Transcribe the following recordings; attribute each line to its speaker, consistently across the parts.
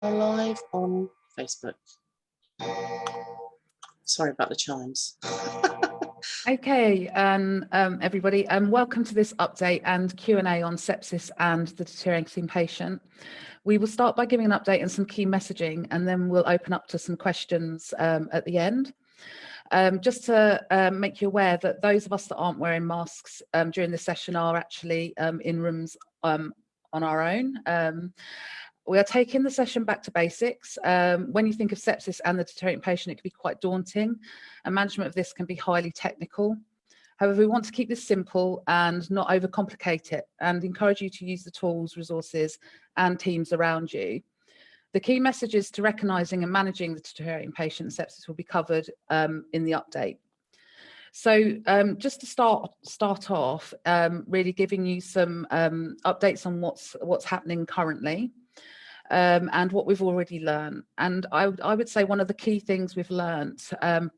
Speaker 1: We're live on Facebook. Sorry about the chimes.
Speaker 2: Okay, everybody, welcome to this update and Q&A on sepsis and the deteriorating patient. We will start by giving an update and some key messaging, and then we'll open up to some questions at the end. Just to make you aware that those of us that aren't wearing masks during this session are actually in rooms on our own. We are taking the session back to basics. When you think of sepsis and the deteriorating patient, it can be quite daunting, and management of this can be highly technical. However, we want to keep this simple and not overcomplicate it, and encourage you to use the tools, resources, and teams around you. The key messages to recognising and managing the deteriorating patient and sepsis will be covered in the update. So just to start off, really giving you some updates on what's happening currently. And what we've already learned. And I would say one of the key things we've learned,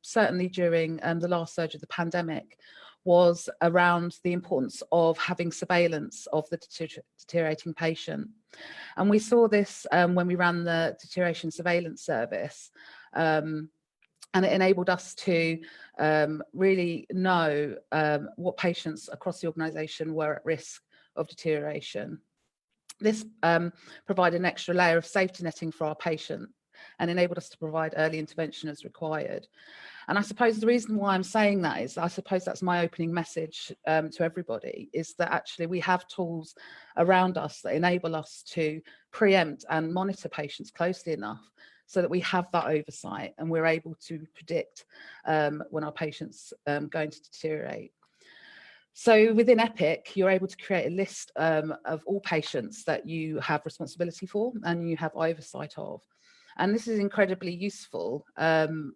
Speaker 2: certainly during the last surge of the pandemic, was around the importance of having surveillance of the deteriorating patient. And we saw this when we ran the deterioration surveillance service. And it enabled us to really know what patients across the organisation were at risk of deterioration. This provided an extra layer of safety netting for our patient and enabled us to provide early intervention as required. And I suppose the reason why I'm saying that is, I suppose that's my opening message to everybody, is that actually we have tools around us that enable us to preempt and monitor patients closely enough so that we have that oversight and we're able to predict when our patient's going to deteriorate. So within EPIC, you're able to create a list of all patients that you have responsibility for and you have oversight of. And this is an incredibly useful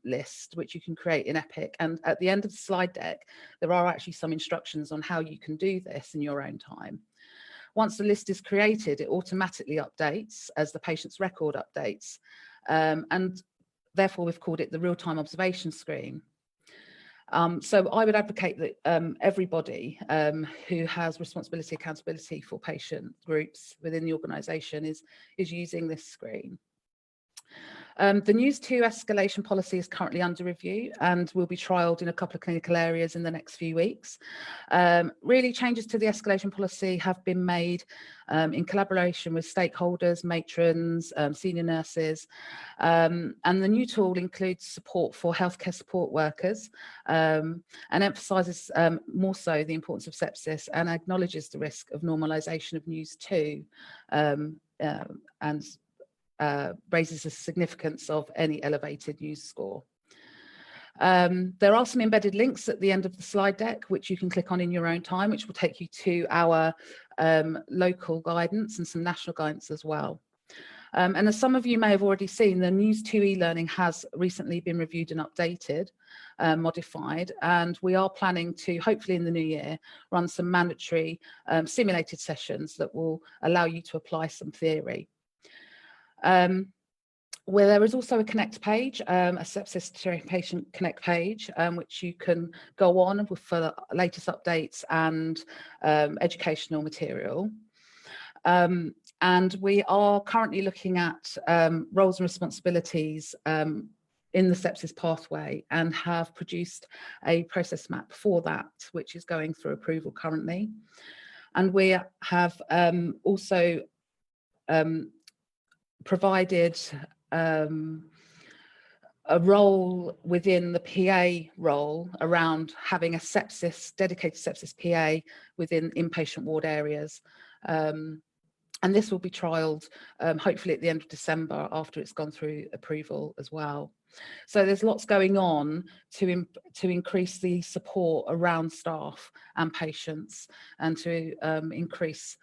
Speaker 2: list, which you can create in EPIC. And at the end of the slide deck, there are actually some instructions on how you can do this in your own time. Once the list is created, it automatically updates as the patient's record updates. And therefore, we've called it the real-time observation screen. So I would advocate that everybody who has responsibility, accountability for patient groups within the organisation is using this screen. The News 2 escalation policy is currently under review and will be trialled in a couple of clinical areas in the next few weeks. Really, changes to the escalation policy have been made in collaboration with stakeholders, matrons, senior nurses, and the new tool includes support for healthcare support workers and emphasises more so the importance of sepsis and acknowledges the risk of normalisation of News 2 and raises the significance of any elevated news score. There are some embedded links at the end of the slide deck, which you can click on in your own time, which will take you to our local guidance and some national guidance as well. And as some of you may have already seen, the News 2 e-learning has recently been reviewed and updated, modified, and we are planning to, hopefully in the new year, run some mandatory simulated sessions that will allow you to apply some theory. Where there is also a connect page, a sepsis deteriorating patient connect page, which you can go on for the latest updates and educational material. And we are currently looking at roles and responsibilities in the sepsis pathway and have produced a process map for that, which is going through approval currently. And we have also provided a role within the PA role around having a dedicated sepsis PA within inpatient ward areas. And this will be trialled hopefully at the end of December after it's gone through approval as well. So there's lots going on to increase the support around staff and patients and to increase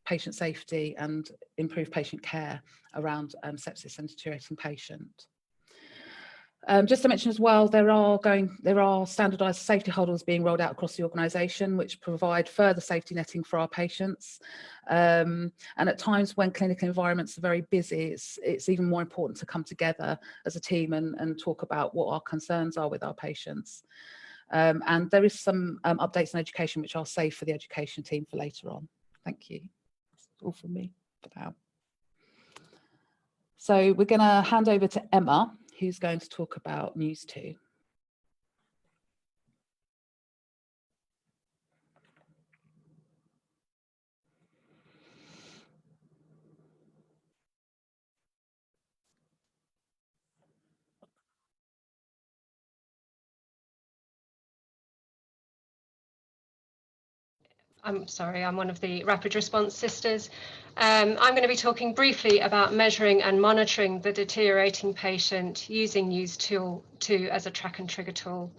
Speaker 2: patient safety and improve patient care around sepsis and deteriorating patient. Just to mention as well, there are standardised safety huddles being rolled out across the organisation, which provide further safety netting for our patients. And at times when clinical environments are very busy, it's even more important to come together as a team and talk about what our concerns are with our patients. And there is some updates on education, which I'll save for the education team for later on. Thank you. All from me for now. So we're going to hand over to Emma, who's going to talk about News 2.
Speaker 3: I'm sorry, I'm one of the rapid response sisters. I'm going to be talking briefly about measuring and monitoring the deteriorating patient using News 2 as a track and trigger tool.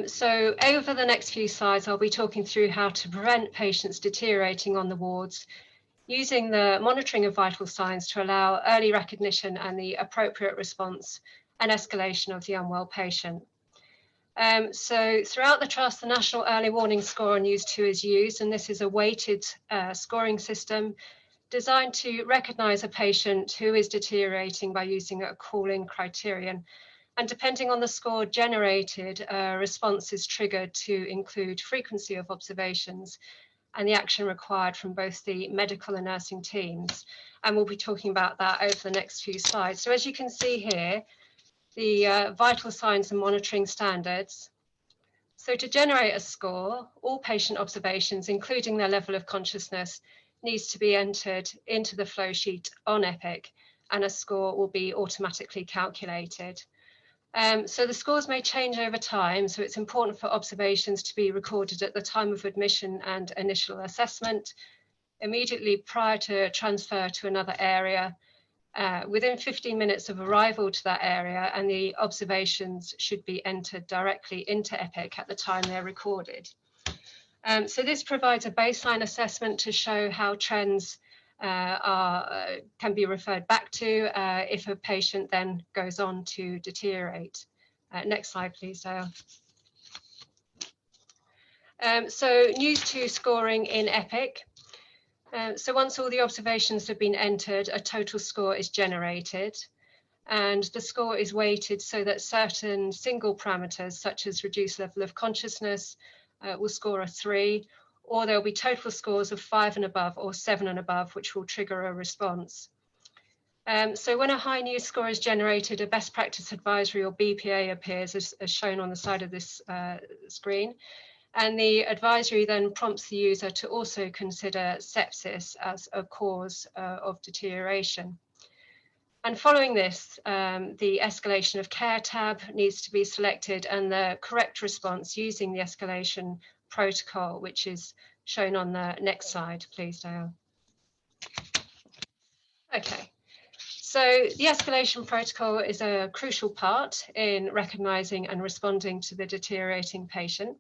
Speaker 3: So over the next few slides, I'll be talking through how to prevent patients deteriorating on the wards using the monitoring of vital signs to allow early recognition and the appropriate response and escalation of the unwell patient. So throughout the trust, the National Early Warning Score on News 2 is used, and this is a weighted scoring system designed to recognise a patient who is deteriorating by using a calling criterion. And depending on the score generated, a response is triggered to include frequency of observations and the action required from both the medical and nursing teams. And we'll be talking about that over the next few slides. So as you can see here, the vital signs and monitoring standards. So to generate a score, all patient observations, including their level of consciousness, needs to be entered into the flow sheet on Epic, and a score will be automatically calculated. So the scores may change over time, so it's important for observations to be recorded at the time of admission and initial assessment, immediately prior to transfer to another area, within 15 minutes of arrival to that area, and the observations should be entered directly into Epic at the time they're recorded. So this provides a baseline assessment to show how trends can be referred back to if a patient then goes on to deteriorate. Next slide, please, Dale. So News 2 scoring in Epic. So once all the observations have been entered, a total score is generated, and the score is weighted so that certain single parameters, such as reduced level of consciousness, will score a 3, or there'll be total scores of 5 and above or 7 and above, which will trigger a response. So when a high News score is generated, a best practice advisory or BPA appears as shown on the side of this screen. And the advisory then prompts the user to also consider sepsis as a cause of deterioration. And following this, the escalation of care tab needs to be selected, and the correct response using the escalation protocol, which is shown on the next slide, please, Dale. Okay. So the escalation protocol is a crucial part in recognising and responding to the deteriorating patient.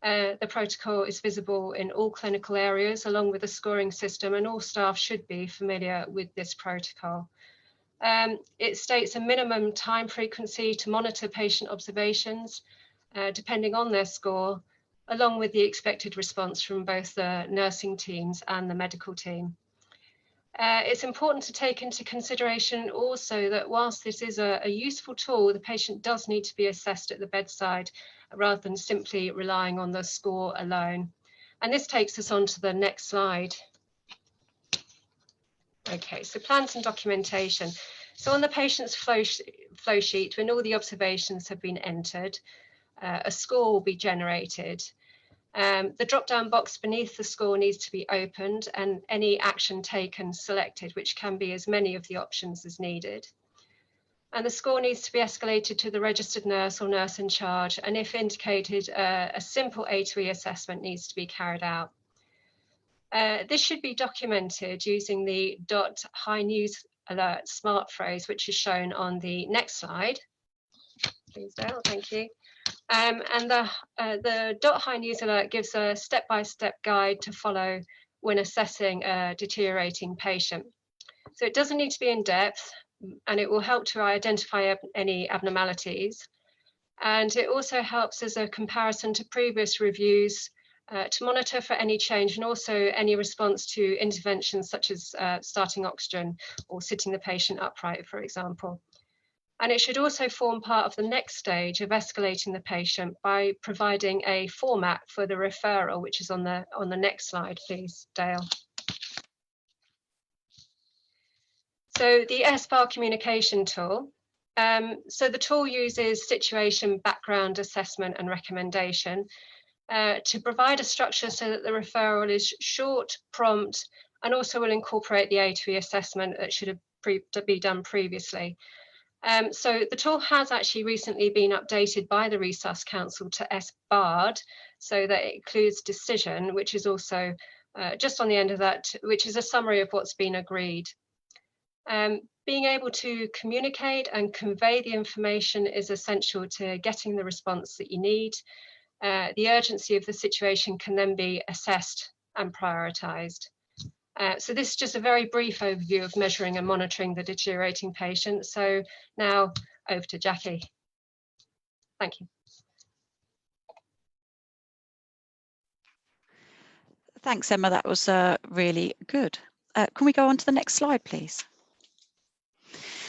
Speaker 3: The protocol is visible in all clinical areas along with the scoring system, and all staff should be familiar with this protocol. It states a minimum time frequency to monitor patient observations, depending on their score, along with the expected response from both the nursing teams and the medical team. It's important to take into consideration also that whilst this is a useful tool, the patient does need to be assessed at the bedside rather than simply relying on the score alone. And this takes us on to the next slide. Okay, so plans and documentation. So on the patient's flow sheet, when all the observations have been entered, a score will be generated. The drop-down box beneath the score needs to be opened and any action taken selected, which can be as many of the options as needed. And the score needs to be escalated to the registered nurse or nurse in charge, and if indicated, a simple A to E assessment needs to be carried out. This should be documented using the .high news alert smart phrase, which is shown on the next slide. Please, Dale, thank you. And the .high news alert gives a step-by-step guide to follow when assessing a deteriorating patient. So it doesn't need to be in depth, and it will help to identify any abnormalities. And it also helps as a comparison to previous reviews to monitor for any change, and also any response to interventions such as starting oxygen or sitting the patient upright, for example. And it should also form part of the next stage of escalating the patient by providing a format for the referral, which is on the next slide, please, Dale. So the SBAR communication tool. So the tool uses situation, background, assessment and recommendation to provide a structure so that the referral is short, prompt, and also will incorporate the A2E assessment that should have been done previously. So the tool has actually recently been updated by the Resus Council to SBARD, so that it includes decision, which is also just on the end of that, which is a summary of what's been agreed. Being able to communicate and convey the information is essential to getting the response that you need. The urgency of the situation can then be assessed and prioritised. So this is just a very brief overview of measuring and monitoring the deteriorating patient. So now over to Jackie. Thank you.
Speaker 4: Thanks, Emma. That was really good. Can we go on to the next slide, please?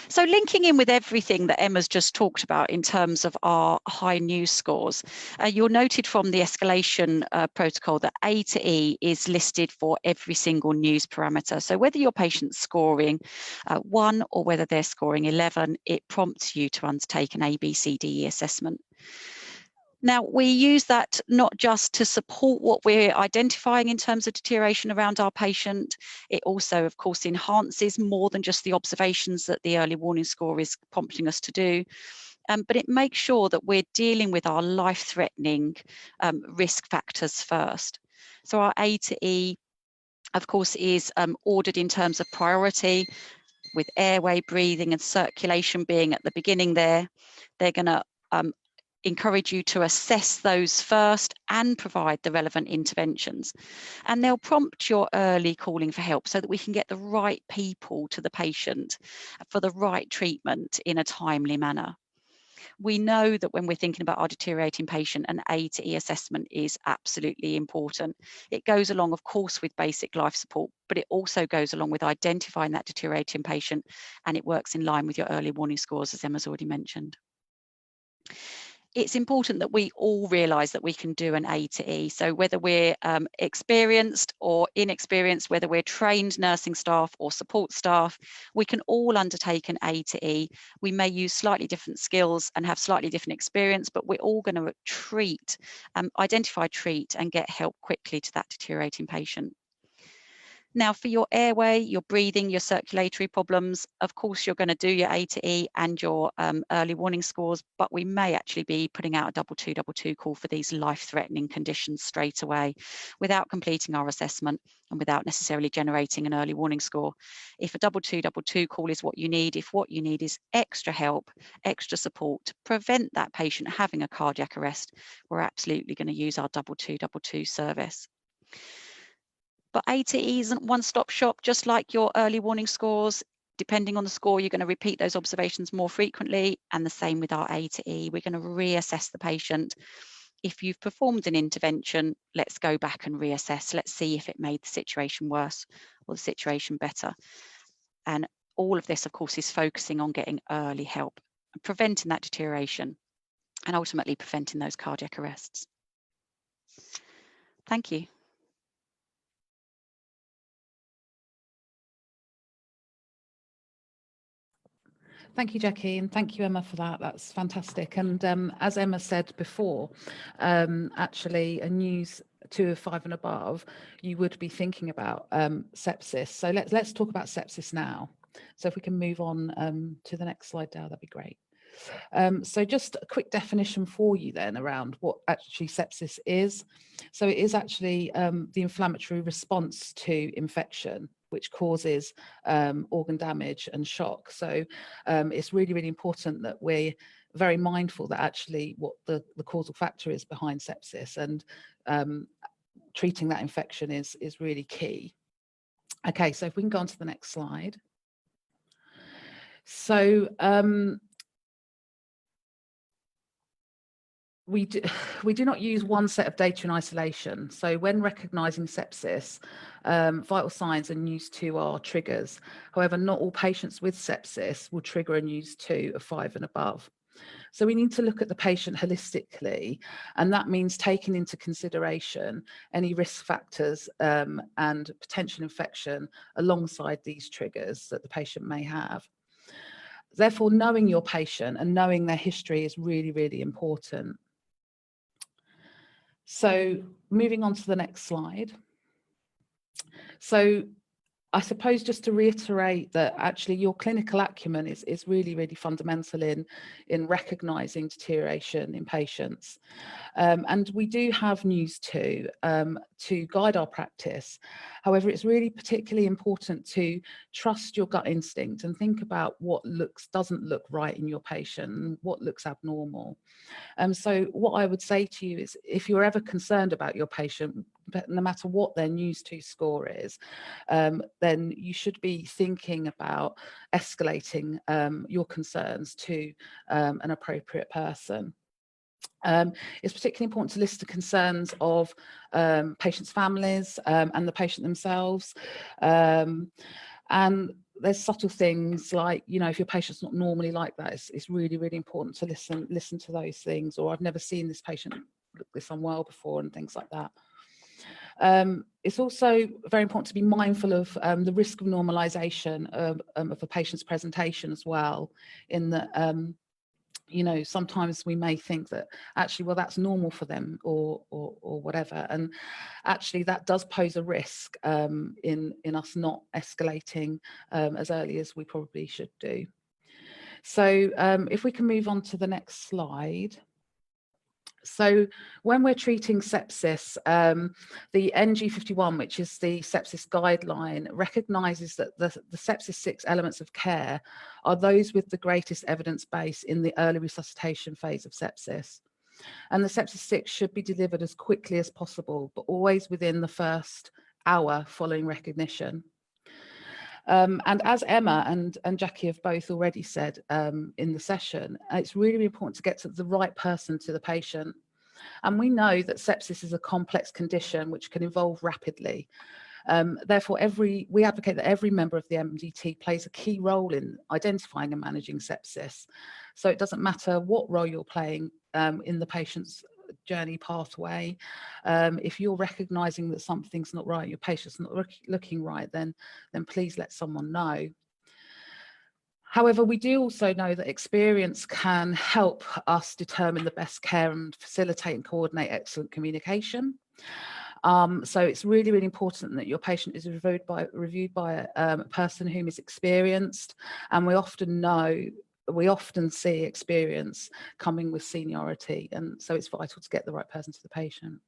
Speaker 4: So linking in with everything that Emma's just talked about in terms of our high news scores, you're noted from the escalation protocol that A to E is listed for every single news parameter. So whether your patient's scoring 1 or whether they're scoring 11, it prompts you to undertake an ABCDE assessment. Now, we use that not just to support what we're identifying in terms of deterioration around our patient, it also, of course, enhances more than just the observations that the early warning score is prompting us to do, but it makes sure that we're dealing with our life-threatening risk factors first. So our A to E, of course, is ordered in terms of priority, with airway, breathing and circulation being at the beginning there. They're going to encourage you to assess those first and provide the relevant interventions. And they'll prompt your early calling for help so that we can get the right people to the patient for the right treatment in a timely manner. We know that when we're thinking about our deteriorating patient, an A to E assessment is absolutely important. It goes along, of course, with basic life support, but it also goes along with identifying that deteriorating patient, and it works in line with your early warning scores, as Emma's already mentioned. It's important that we all realise that we can do an A to E. So whether we're experienced or inexperienced, whether we're trained nursing staff or support staff, we can all undertake an A to E. We may use slightly different skills and have slightly different experience, but we're all going to treat, identify, treat and get help quickly to that deteriorating patient. Now, for your airway, your breathing, your circulatory problems, of course, you're going to do your A to E and your early warning scores, but we may actually be putting out a 2222 call for these life-threatening conditions straight away without completing our assessment and without necessarily generating an early warning score. If a 2222 call is what you need, if what you need is extra help, extra support to prevent that patient having a cardiac arrest, we're absolutely going to use our 2222 service. But A to E isn't one-stop shop, just like your early warning scores. Depending on the score, you're going to repeat those observations more frequently, and the same with our A to E. We're going to reassess the patient. If you've performed an intervention, let's go back and reassess. Let's see if it made the situation worse or the situation better. And all of this, of course, is focusing on getting early help, preventing that deterioration, and ultimately preventing those cardiac arrests. Thank you.
Speaker 2: Thank you, Jackie, and thank you, Emma, for that. That's fantastic. And as Emma said before, actually, a news 2 of 5 and above, you would be thinking about sepsis. So let's talk about sepsis now. So if we can move on to the next slide, Dale, that'd be great. So just a quick definition for you then around what actually sepsis is. So it is actually the inflammatory response to infection, which causes organ damage and shock. So it's really, really important that we're very mindful that actually what the causal factor is behind sepsis, and treating that infection is really key. Okay, so if we can go on to the next slide. So we do not use one set of data in isolation. So when recognising sepsis, vital signs and news 2 are triggers. However, not all patients with sepsis will trigger a news 2 of 5 and above. So we need to look at the patient holistically, and that means taking into consideration any risk factors and potential infection alongside these triggers that the patient may have. Therefore, knowing your patient and knowing their history is really, really important. So moving on to the next slide. So I suppose just to reiterate that actually your clinical acumen is really, really fundamental in recognising deterioration in patients. And we do have news to guide our practice. However, it's really particularly important to trust your gut instinct and think about what doesn't look right in your patient and what looks abnormal. So what I would say to you is, if you're ever concerned about your patient, no matter what their news to score is, then you should be thinking about escalating your concerns to an appropriate person. It's particularly important to list the concerns of patients' families and the patient themselves. And there's subtle things like, you know, if your patient's not normally like that, it's really, really important to listen to those things. Or I've never seen this patient look this unwell before, and things like that. It's also very important to be mindful of the risk of normalisation of a patient's presentation as well, in that you know, sometimes we may think that actually, well, that's normal for them or whatever, and actually that does pose a risk in us not escalating as early as we probably should do. So if we can move on to the next slide. So when we're treating sepsis, the NG51, which is the sepsis guideline, recognises that the sepsis 6 elements of care are those with the greatest evidence base in the early resuscitation phase of sepsis. And the sepsis 6 should be delivered as quickly as possible, but always within the first hour following recognition. And as Emma and Jackie have both already said in the session, it's really important to get to the right person to the patient. And we know that sepsis is a complex condition which can evolve rapidly. Therefore, we advocate that every member of the MDT plays a key role in identifying and managing sepsis. So it doesn't matter what role you're playing in the patient's journey pathway. If you're recognising that something's not right, your patient's not looking right, then please let someone know. However, we do also know that experience can help us determine the best care and facilitate and coordinate excellent communication. So it's really, really important that your patient is reviewed by a person whom is experienced, and we often see experience coming with seniority, and so it's vital to get the right person to the patient.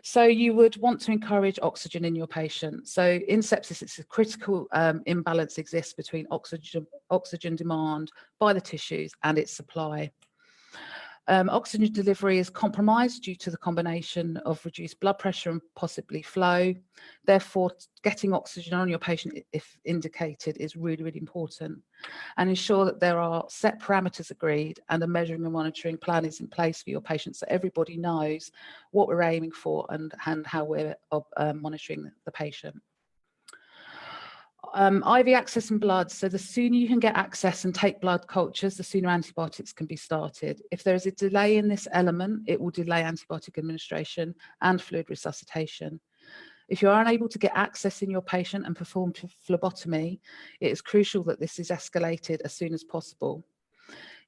Speaker 2: So you would want to encourage oxygen in your patient. So in sepsis, it's a critical imbalance exists between oxygen demand by the tissues and its supply. Oxygen delivery is compromised due to the combination of reduced blood pressure and possibly flow. Therefore, getting oxygen on your patient, if indicated, is really, really important. And ensure that there are set parameters agreed and a measuring and monitoring plan is in place for your patient, so everybody knows what we're aiming for and how we're monitoring the patient. IV access and blood. So the sooner you can get access and take blood cultures, the sooner antibiotics can be started. If there is a delay in this element, it will delay antibiotic administration and fluid resuscitation. If you are unable to get access in your patient and perform phlebotomy, it is crucial that this is escalated as soon as possible.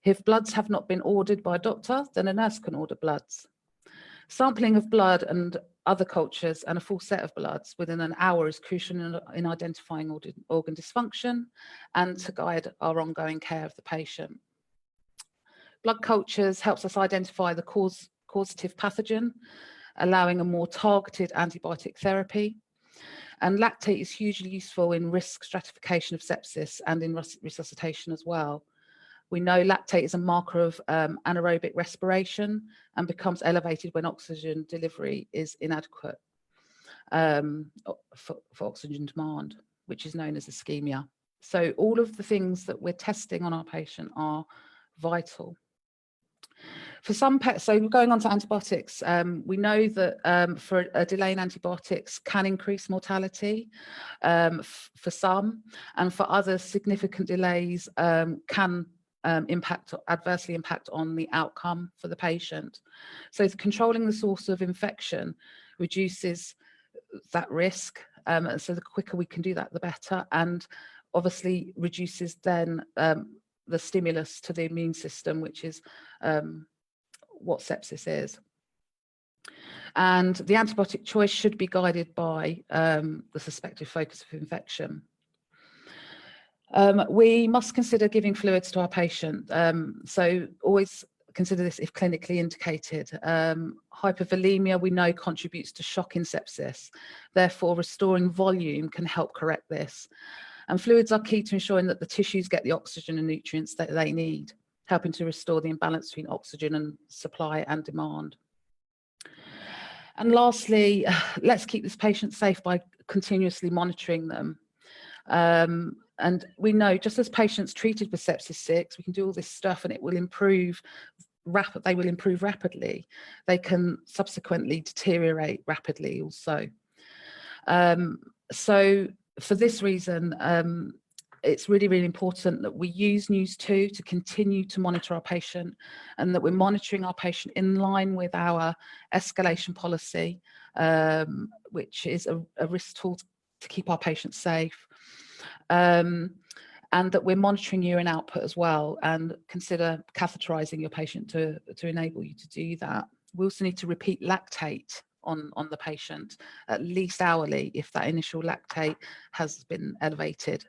Speaker 2: If bloods have not been ordered by a doctor, then a nurse can order bloods. Sampling of blood and other cultures and a full set of bloods within an hour is crucial in identifying organ dysfunction and to guide our ongoing care of the patient. Blood cultures helps us identify the causative pathogen, allowing a more targeted antibiotic therapy. And lactate is hugely useful in risk stratification of sepsis and in resuscitation as well. We know lactate is a marker of anaerobic respiration and becomes elevated when oxygen delivery is inadequate for oxygen demand, which is known as ischemia. So all of the things that we're testing on our patient are vital. For some pets, so going on to antibiotics, we know that for a delay in antibiotics can increase mortality for some, and for others, significant delays can adversely impact on the outcome for the patient. So controlling the source of infection reduces that risk. So the quicker we can do that, the better, and obviously reduces then the stimulus to the immune system, which is what sepsis is. And the antibiotic choice should be guided by the suspected focus of infection. We must consider giving fluids to our patient. So always consider this if clinically indicated. Hypervolemia, we know, contributes to shock in sepsis. Therefore, restoring volume can help correct this. And fluids are key to ensuring that the tissues get the oxygen and nutrients that they need, helping to restore the imbalance between oxygen and supply and demand. And lastly, let's keep this patient safe by continuously monitoring them. And we know, just as patients treated with sepsis 6, we can do all this stuff and it will improve they will improve rapidly. They can subsequently deteriorate rapidly also. So for this reason, it's really, really important that we use News 2 to continue to monitor our patient, and that we're monitoring our patient in line with our escalation policy, which is a risk tool to keep our patients safe. And that we're monitoring urine output as well, and consider catheterizing your patient to enable you to do that. We also need to repeat lactate on the patient at least hourly if that initial lactate has been elevated.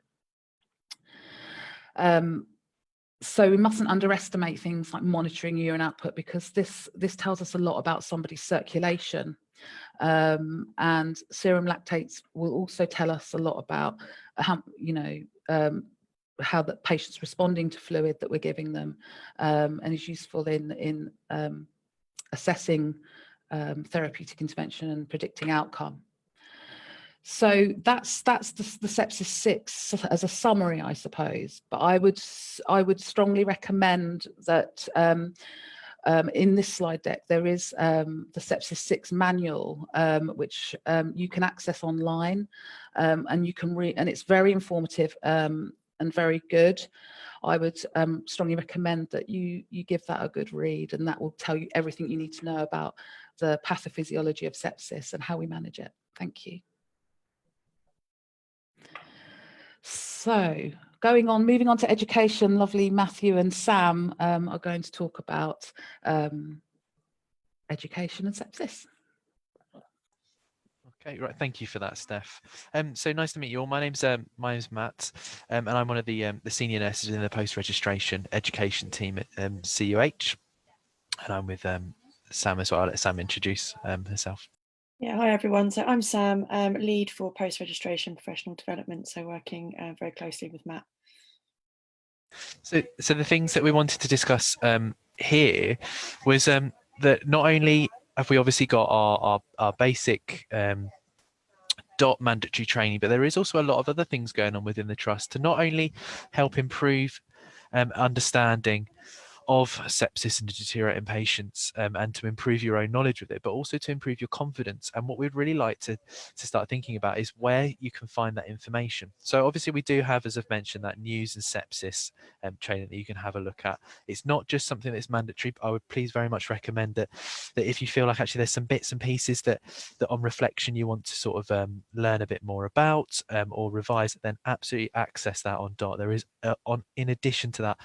Speaker 2: So we mustn't underestimate things like monitoring urine output, because this tells us a lot about somebody's circulation. And serum lactates will also tell us a lot about how, how the patient's responding to fluid that we're giving them, and is useful in assessing therapeutic intervention and predicting outcome. So that's the sepsis 6 as a summary, I suppose. But I would strongly recommend that in this slide deck there is the sepsis 6 manual, which you can access online, and you can read, and it's very informative and very good. I would strongly recommend that you give that a good read, and that will tell you everything you need to know about the pathophysiology of sepsis and how we manage it. Thank you. So moving on to education, lovely Matthew and Sam are going to talk about education and sepsis.
Speaker 5: Okay, right. Thank you for that, Steph. So nice to meet you all. My name's Matt, and I'm one of the senior nurses in the post-registration education team at CUH, and I'm with Sam as well. I'll let Sam introduce herself.
Speaker 6: Yeah, hi everyone. So I'm Sam, lead for post-registration professional development, so working very closely with Matt.
Speaker 5: So the things that we wanted to discuss here was that not only have we obviously got our basic DOT mandatory training, but there is also a lot of other things going on within the trust to not only help improve understanding of sepsis and deteriorating patients, and to improve your own knowledge with it, but also to improve your confidence. And what we'd really like to start thinking about is where you can find that information. So obviously we do have, as I've mentioned, that news and sepsis training that you can have a look at. It's not just something that's mandatory, but I would please very much recommend that if you feel like actually there's some bits and pieces that on reflection you want to sort of learn a bit more about or revise, then absolutely access that on DOT. There is in addition to that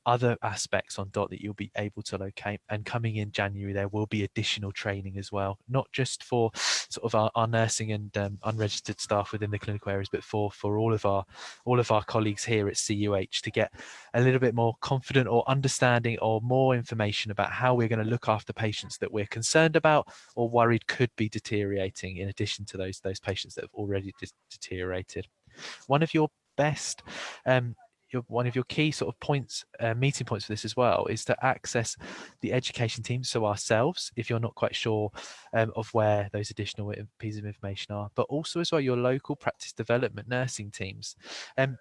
Speaker 5: other aspects on DOT that you'll be able to locate, and coming in January there will be additional training as well, not just for sort of our nursing and unregistered staff within the clinical areas, but for all of our colleagues here at CUH to get a little bit more confident or understanding or more information about how we're going to look after patients that we're concerned about or worried could be deteriorating, in addition to those patients that have already deteriorated. One of your best one of your key sort of points, meeting points for this as well, is to access the education team, so ourselves, if you're not quite sure of where those additional pieces of information are, but also as well your local practice development nursing teams.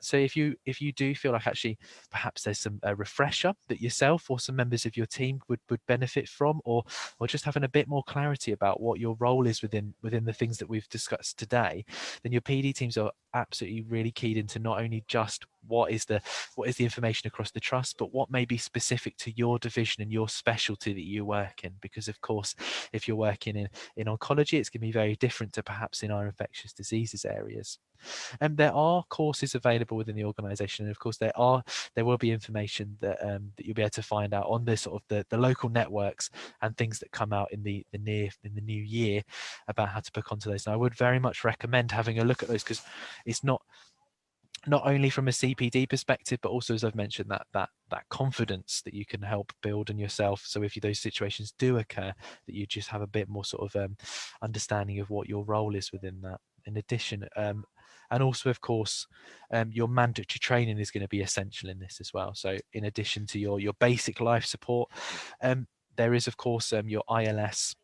Speaker 5: So if you do feel like actually perhaps there's some refresher that yourself or some members of your team would benefit from, or just having a bit more clarity about what your role is within the things that we've discussed today, then your PD teams are absolutely really keyed into not only just what is the information across the trust, but what may be specific to your division and your specialty that you work in. Because of course, if you're working in oncology, it's going to be very different to perhaps in our infectious diseases areas. And there are courses available within the organisation, and of course there will be information that that you'll be able to find out on the sort of the local networks and things that come out in the new year about how to book onto those. And I would very much recommend having a look at those, because it's not only from a CPD perspective, but also, as I've mentioned, that confidence that you can help build in yourself. So if those situations do occur, that you just have a bit more sort of understanding of what your role is within that. In addition, and also, of course, your mandatory training is going to be essential in this as well. So in addition to your basic life support, there is, of course, your ILS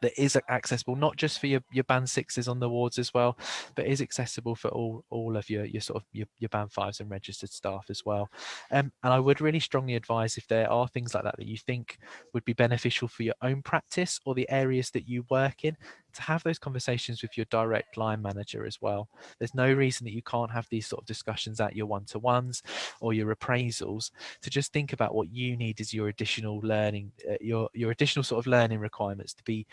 Speaker 5: that is accessible not just for your band 6s on the wards as well, but is accessible for all of your sort of your band 5s and registered staff as well. And I would really strongly advise, if there are things like that that you think would be beneficial for your own practice or the areas that you work in, to have those conversations with your direct line manager as well. There's no reason that you can't have these sort of discussions at your one-to-ones or your appraisals, to just think about what you need as your additional learning, your additional sort of learning requirements to be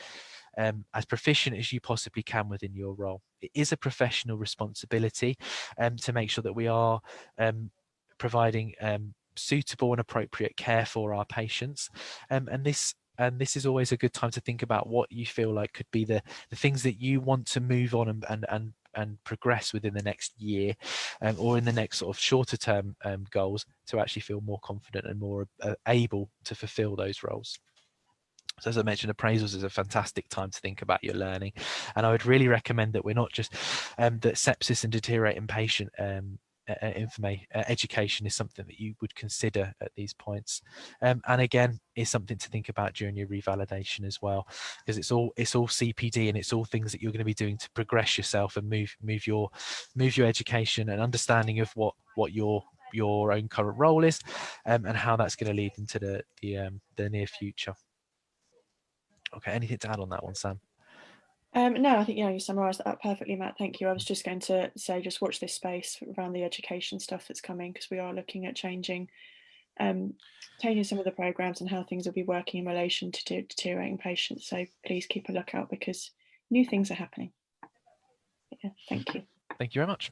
Speaker 5: as proficient as you possibly can within your role. It is a professional responsibility to make sure that we are providing suitable and appropriate care for our patients, and this is always a good time to think about what you feel like could be the things that you want to move on and progress within the next year, or in the next sort of shorter term goals, to actually feel more confident and more able to fulfill those roles. So as I mentioned, appraisals is a fantastic time to think about your learning, and I would really recommend that we're not just that sepsis and deteriorating patient education is something that you would consider at these points, and again is something to think about during your revalidation as well, because it's all CPD, and it's all things that you're going to be doing to progress yourself and move your education and understanding of what your own current role is, and how that's going to lead into the near future. Okay, anything to add on that one, Sam?
Speaker 6: No, I think you summarised that perfectly, Matt. Thank you. I was just going to say, just watch this space around the education stuff that's coming, because we are looking at changing some of the programmes and how things will be working in relation to deteriorating patients. So please keep a lookout, because new things are happening. Yeah, thank you.
Speaker 5: Thank you very much.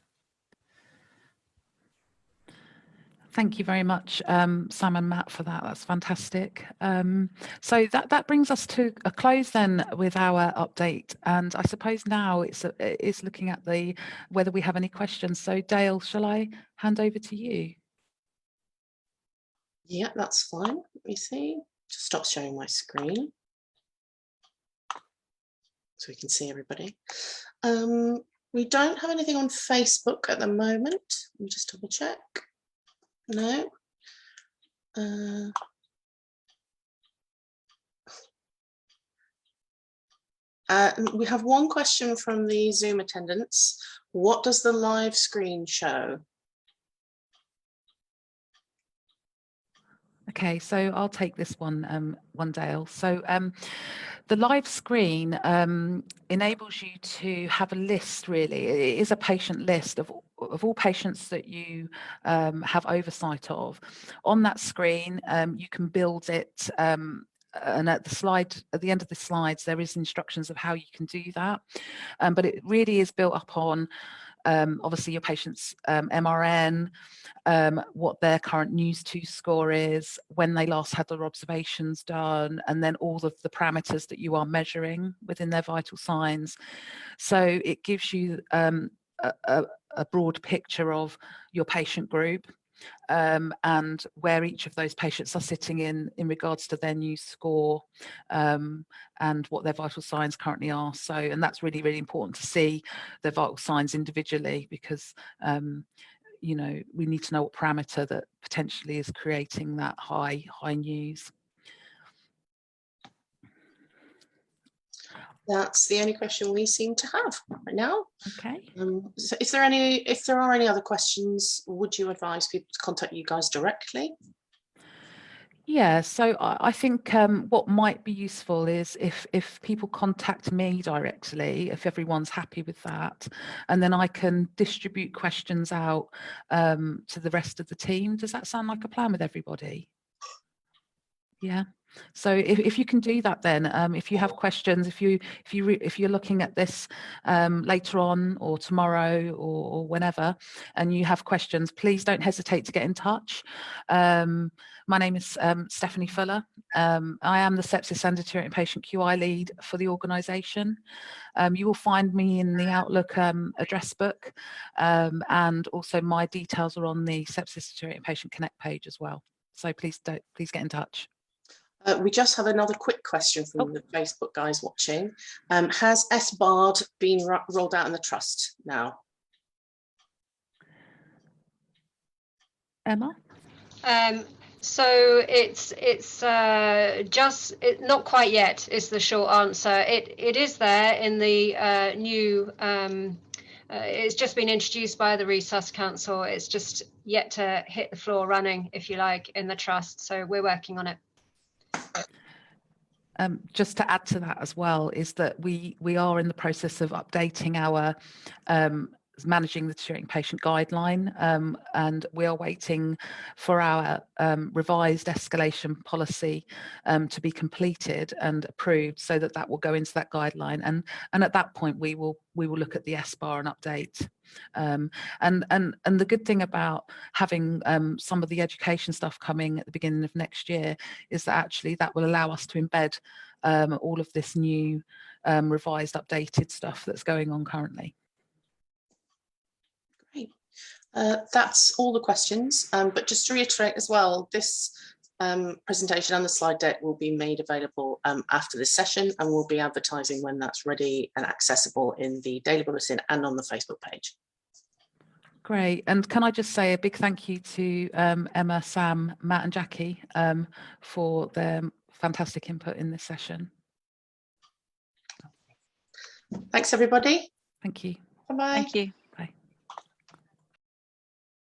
Speaker 2: Thank you very much, Sam and Matt, for that. That's fantastic. So that brings us to a close then with our update. And I suppose now it's looking at whether we have any questions. So Dale, shall I hand over to you?
Speaker 1: Yeah, that's fine. Let me see. Just stop sharing my screen so we can see everybody. We don't have anything on Facebook at the moment. Let me just double check. No. We have one question from the Zoom attendants. What does the live screen show?
Speaker 2: Okay, so I'll take this one, Dale. So the live screen enables you to have a list, really. It is a patient list of all patients that you have oversight of. On that screen, you can build it, and at the end of the slides, there is instructions of how you can do that. But it really is built up on obviously your patient's MRN, what their current News2 score is, when they last had their observations done, and then all of the parameters that you are measuring within their vital signs. So it gives you a broad picture of your patient group, and where each of those patients are sitting in regards to their News score, and what their vital signs currently are. So, and that's really, really important to see their vital signs individually, because we need to know what parameter that potentially is creating that high News.
Speaker 1: That's the only question we seem to have right now.
Speaker 2: Okay.
Speaker 1: So if there are any other questions, would you advise people to contact you guys directly?
Speaker 2: Yeah, so I think what might be useful is if people contact me directly, if everyone's happy with that, and then I can distribute questions out to the rest of the team. Does that sound like a plan with everybody? Yeah. So if you can do that, then if you have questions, if you're looking at this later on or tomorrow or whenever, and you have questions, please don't hesitate to get in touch. My name is Stephanie Fuller. I am the Sepsis and Deteriorating Patient QI lead for the organisation. You will find me in the Outlook address book, and also my details are on the Sepsis Deteriorating Patient Connect page as well. So please get in touch.
Speaker 1: We just have another quick question from the Facebook guys watching. Has SBARD been rolled out in the trust now?
Speaker 2: Emma?
Speaker 3: So it's just not quite yet is the short answer. It is there in the new. It's just been introduced by the Resus Council. It's just yet to hit the floor running, if you like, in the trust. So we're working on it.
Speaker 2: Just to add to that as well is that we are in the process of updating our managing the deteriorating patient guideline, and we are waiting for our revised escalation policy to be completed and approved, so that will go into that guideline, and at that point we will look at the SBAR and update. And the good thing about having some of the education stuff coming at the beginning of next year is that actually that will allow us to embed all of this new revised, updated stuff that's going on currently.
Speaker 1: Great. That's all the questions, but just to reiterate as well, this presentation and the slide deck will be made available after this session, and we'll be advertising when that's ready and accessible in the Daily Bulletin and on the Facebook page.
Speaker 2: Great. And can I just say a big thank you to Emma, Sam, Matt and Jackie for their fantastic input in this session.
Speaker 1: Thanks, everybody.
Speaker 2: Thank you.
Speaker 1: Bye-bye.
Speaker 4: Thank you.